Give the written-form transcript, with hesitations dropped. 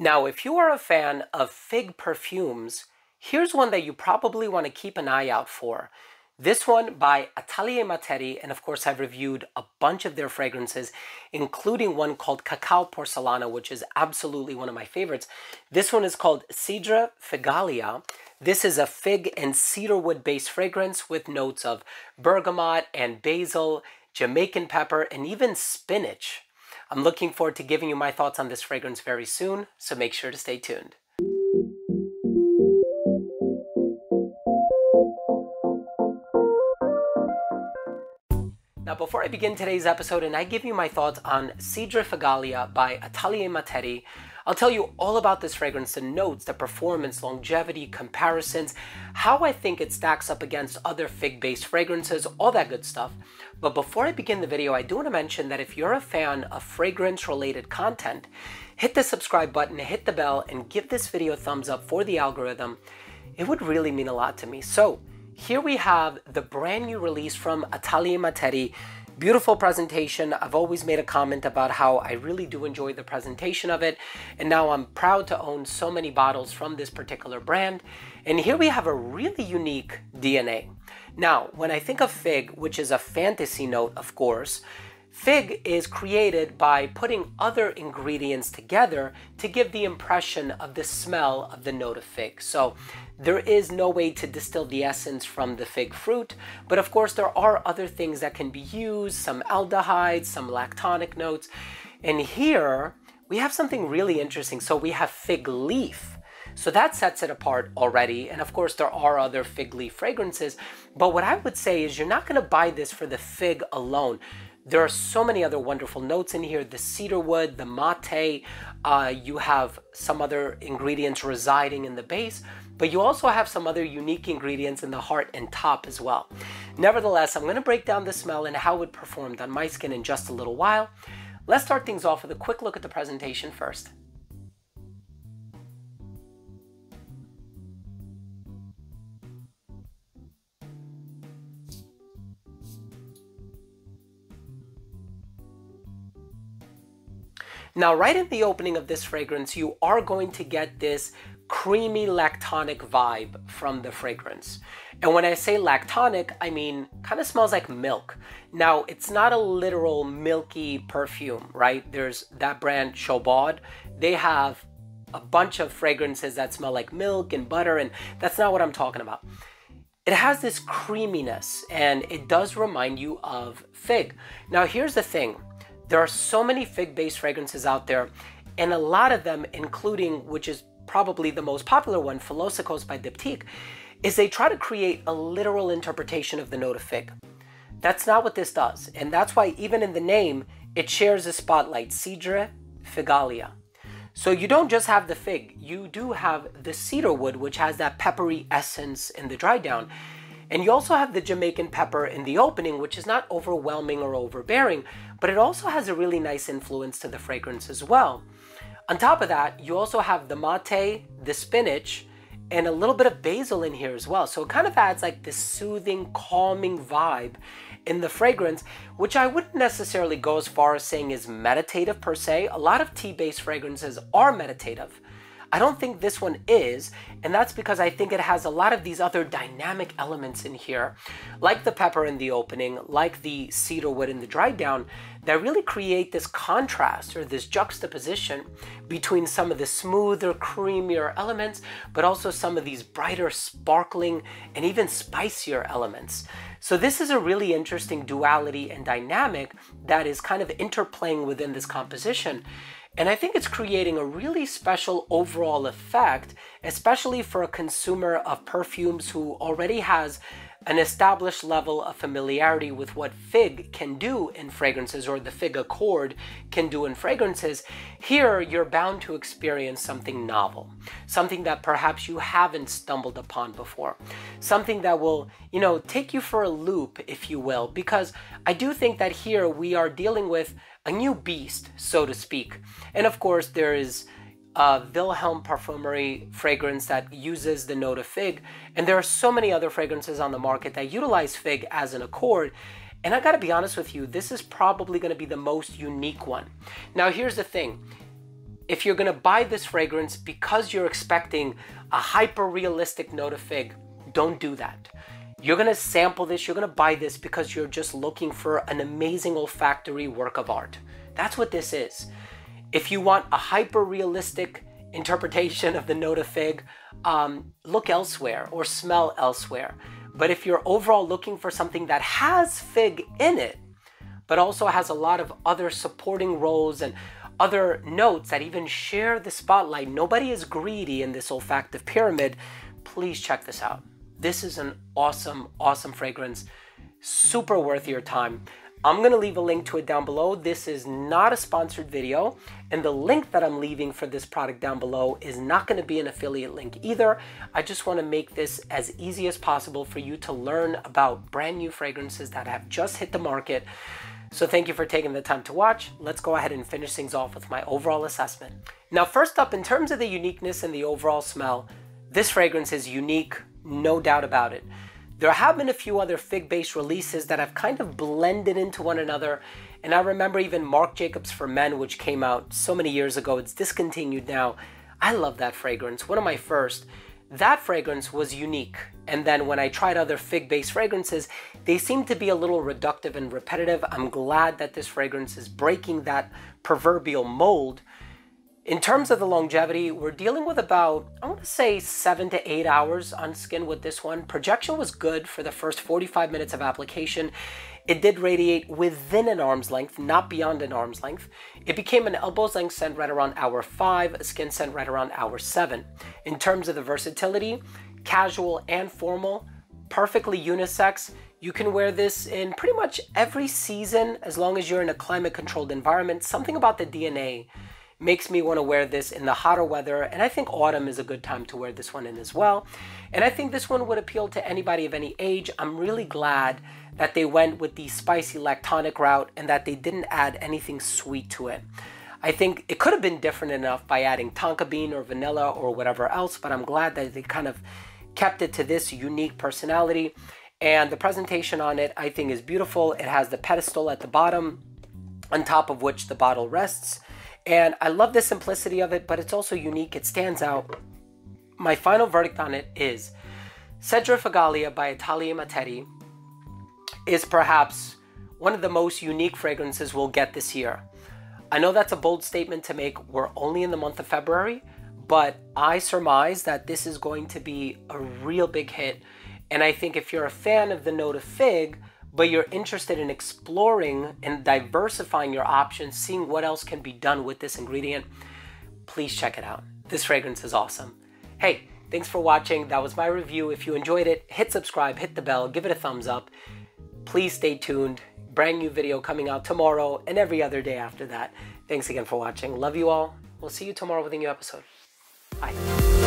Now, if you are a fan of fig perfumes, here's one that you probably want to keep an eye out for. This one by Atelier Materi, and of course I've reviewed a bunch of their fragrances, including one called Cacao Porcelana, which is absolutely one of my favorites. This one is called Cedre Figalia. This is a fig and cedarwood based fragrance with notes of bergamot and basil, Jamaican pepper, and even spinach. I'm looking forward to giving you my thoughts on this fragrance very soon, so make sure to stay tuned. Now, before I begin today's episode and I give you my thoughts on Cedre Figalia by Atelier Materi, I'll tell you all about this fragrance, the notes, the performance, longevity, comparisons, how I think it stacks up against other fig-based fragrances, all that good stuff. But before I begin the video, I do want to mention that if you're a fan of fragrance-related content, hit the subscribe button, hit the bell, and give this video a thumbs up for the algorithm. It would really mean a lot to me. So, here we have the brand new release from Atelier Materi. Beautiful presentation. I've always made a comment about how I really do enjoy the presentation of it. And now I'm proud to own so many bottles from this particular brand. And here we have a really unique DNA. Now, when I think of fig, which is a fantasy note, of course, fig is created by putting other ingredients together to give the impression of the smell of the note of fig. So there is no way to distill the essence from the fig fruit, but of course there are other things that can be used, some aldehydes, some lactonic notes. And here we have something really interesting. So we have fig leaf. So that sets it apart already. And of course there are other fig leaf fragrances, but what I would say is you're not going to buy this for the fig alone. There are so many other wonderful notes in here, the cedarwood, the mate, you have some other ingredients residing in the base, but you also have some other unique ingredients in the heart and top as well. Nevertheless, I'm going to break down the smell and how it performed on my skin in just a little while. Let's start things off with a quick look at the presentation first. Now, right in the opening of this fragrance, you are going to get this creamy lactonic vibe from the fragrance. And when I say lactonic, I mean kind of smells like milk. Now, it's not a literal milky perfume, right? There's that brand Chobod. They have a bunch of fragrances that smell like milk and butter, and that's not what I'm talking about. It has this creaminess, and it does remind you of fig. Now, here's the thing. There are so many fig-based fragrances out there, and a lot of them, including, which is probably the most popular one, Philosopos by Diptyque, is they try to create a literal interpretation of the note of fig. That's not what this does, and that's why even in the name, it shares a spotlight, Cedre Figalia. So you don't just have the fig, you do have the cedarwood, which has that peppery essence in the dry down. And you also have the Jamaican pepper in the opening, which is not overwhelming or overbearing, but it also has a really nice influence to the fragrance as well. On top of that, you also have the mate, the spinach, and a little bit of basil in here as well. So it kind of adds like this soothing, calming vibe in the fragrance, which I wouldn't necessarily go as far as saying is meditative per se. A lot of tea-based fragrances are meditative. I don't think this one is, and that's because I think it has a lot of these other dynamic elements in here, like the pepper in the opening, like the cedarwood in the dry down, that really create this contrast or this juxtaposition between some of the smoother, creamier elements, but also some of these brighter, sparkling, and even spicier elements. So this is a really interesting duality and dynamic that is kind of interplaying within this composition. And I think it's creating a really special overall effect, especially for a consumer of perfumes who already has an established level of familiarity with what fig can do in fragrances, or the fig accord can do in fragrances. Here, you're bound to experience something novel, something that perhaps you haven't stumbled upon before, something that will, take you for a loop, if you will, because I do think that here we are dealing with a new beast, so to speak. And of course, there is Wilhelm Parfumery fragrance that uses the note of fig, and there are so many other fragrances on the market that utilize fig as an accord. And I gotta be honest with you, this is probably gonna be the most unique one. Now, here's the thing. if you're gonna buy this fragrance because you're expecting a hyper-realistic note of fig, don't do that. You're gonna sample this, you're gonna buy this because you're just looking for an amazing olfactory work of art. That's what this is. If you want a hyper-realistic interpretation of the note of fig, look elsewhere or smell elsewhere. But if you're overall looking for something that has fig in it, but also has a lot of other supporting roles and other notes that even share the spotlight, nobody is greedy in this olfactive pyramid, please check this out. This is an awesome, awesome fragrance, super worth your time. I'm gonna leave a link to it down below. This is not a sponsored video, and the link that I'm leaving for this product down below is not gonna be an affiliate link either. I just wanna make this as easy as possible for you to learn about brand new fragrances that have just hit the market. So thank you for taking the time to watch. Let's go ahead and finish things off with my overall assessment. Now, first up, in terms of the uniqueness and the overall smell, this fragrance is unique, no doubt about it. There have been a few other fig-based releases that have kind of blended into one another. And I remember even Marc Jacobs for Men, which came out so many years ago. It's discontinued now. I love that fragrance, one of my first. That fragrance was unique. And then when I tried other fig-based fragrances, they seem to be a little reductive and repetitive. I'm glad that this fragrance is breaking that proverbial mold. In terms of the longevity, we're dealing with about, I want to say 7 to 8 hours on skin with this one. Projection was good for the first 45 minutes of application. It did radiate within an arm's length, not beyond an arm's length. It became an elbow's length scent right around hour 5, a skin scent right around hour 7. In terms of the versatility, casual and formal, perfectly unisex. You can wear this in pretty much every season as long as you're in a climate-controlled environment. Something about the DNA makes me want to wear this in the hotter weather, and I think autumn is a good time to wear this one in as well. And I think this one would appeal to anybody of any age. I'm really glad that they went with the spicy lactonic route and that they didn't add anything sweet to it. I think it could have been different enough by adding tonka bean or vanilla or whatever else, but I'm glad that they kind of kept it to this unique personality. And the presentation on it, I think, is beautiful. It has the pedestal at the bottom on top of which the bottle rests. And I love the simplicity of it, but it's also unique. It stands out. My final verdict on it is Cedre Figalia by Atelier Materi is perhaps one of the most unique fragrances we'll get this year. I know that's a bold statement to make. We're only in the month of February, but I surmise that this is going to be a real big hit. And I think if you're a fan of the note of fig, but you're interested in exploring and diversifying your options, seeing what else can be done with this ingredient, please check it out. This fragrance is awesome. Hey, thanks for watching. That was my review. If you enjoyed it, hit subscribe, hit the bell, give it a thumbs up. Please stay tuned. Brand new video coming out tomorrow and every other day after that. Thanks again for watching. Love you all. We'll see you tomorrow with a new episode. Bye.